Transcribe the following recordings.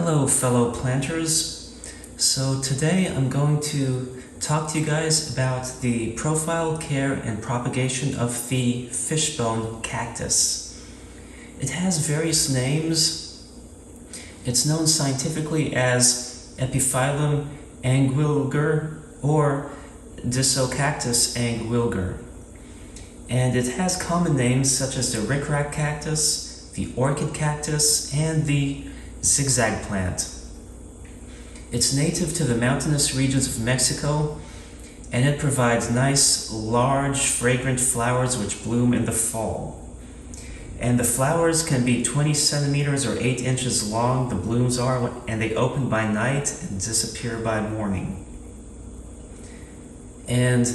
Hello fellow planters. So today I'm going to talk to you guys about the profile, care, and propagation of the Fishbone Cactus. It has various names. It's known scientifically as Epiphyllum anguilger or Disocactus anguilger. And it has common names such as the Ric-Rac Cactus, the Orchid Cactus, and the Zig-Zag Plant. It's native to the mountainous regions of Mexico, and it provides nice, large, fragrant flowers which bloom in the fall. And the flowers can be 20 centimeters or 8 inches long, the blooms are, and they open by night and disappear by morning. And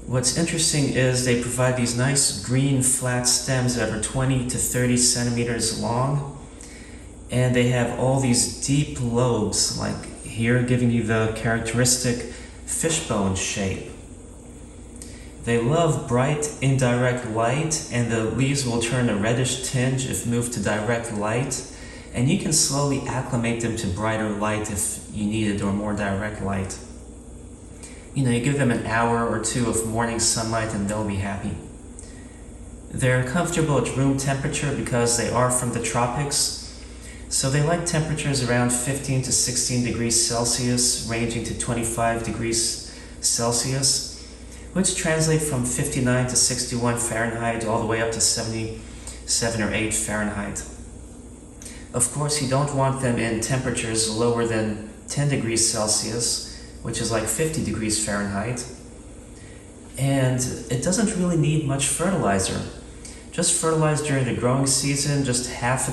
what's interesting is they provide these nice green flat stems that are 20 to 30 centimeters long. And they have all these deep lobes, like here giving you the characteristic fishbone shape. They love bright, indirect light, and the leaves will turn a reddish tinge if moved to direct light. And you can slowly acclimate them to brighter light if you need it, or more direct light. You know, you give them an hour or two of morning sunlight and they'll be happy. They're comfortable at room temperature because they are from the tropics. So they like temperatures around 15 to 16 degrees Celsius, ranging to 25 degrees Celsius, which translate from 59 to 61 Fahrenheit all the way up to 77 or 8 Fahrenheit. Of course, you don't want them in temperatures lower than 10 degrees Celsius, which is like 50 degrees Fahrenheit. And it doesn't really need much fertilizer. Just fertilize during the growing season, just half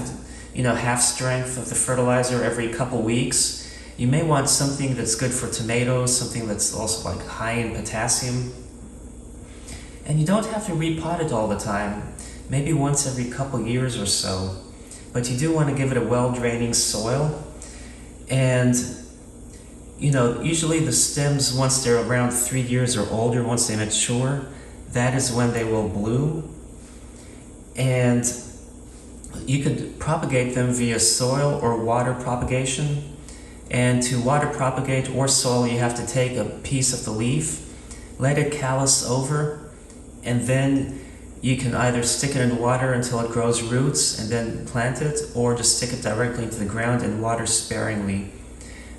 strength of the fertilizer every couple weeks. You may want something that's good for tomatoes, something that's also like high in potassium. And you don't have to repot it all the time, maybe once every couple years or so. But you do want to give it a well-draining soil. And usually the stems, once they're around 3 years or older, once they mature, that is when they will bloom. And you could propagate them via soil or water propagation. And to water propagate or soil, you have to take a piece of the leaf, let it callus over, and then you can either stick it in water until it grows roots and then plant it, or just stick it directly into the ground and water sparingly.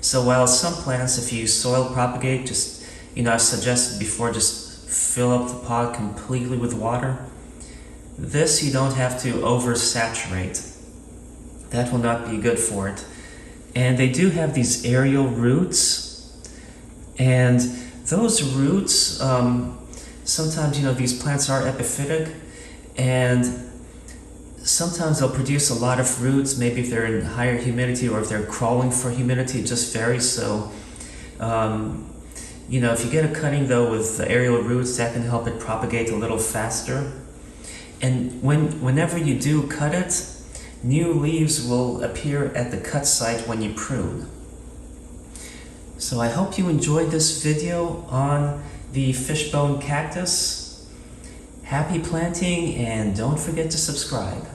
So while some plants, if you soil propagate, just, I've suggested before, just fill up the pot completely with water. This you don't have to oversaturate. That will not be good for it. And they do have these aerial roots. And those roots, sometimes, these plants are epiphytic. And sometimes they'll produce a lot of roots, maybe if they're in higher humidity or if they're crawling for humidity, it just varies. So, if you get a cutting though with the aerial roots, that can help it propagate a little faster. And whenever you do cut it, new leaves will appear at the cut site when you prune. So I hope you enjoyed this video on the Fishbone Cactus. Happy planting, and don't forget to subscribe.